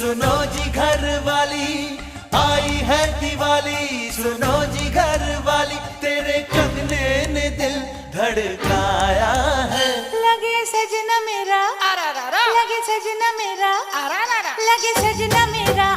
सुनो जी घर वाली, आई है दिवाली। सुनो जी घर वाली, तेरे कंगने ने दिल धड़काया है। लगे सजना मेरा, लगे सजना मेरा, लगे सजना मेरा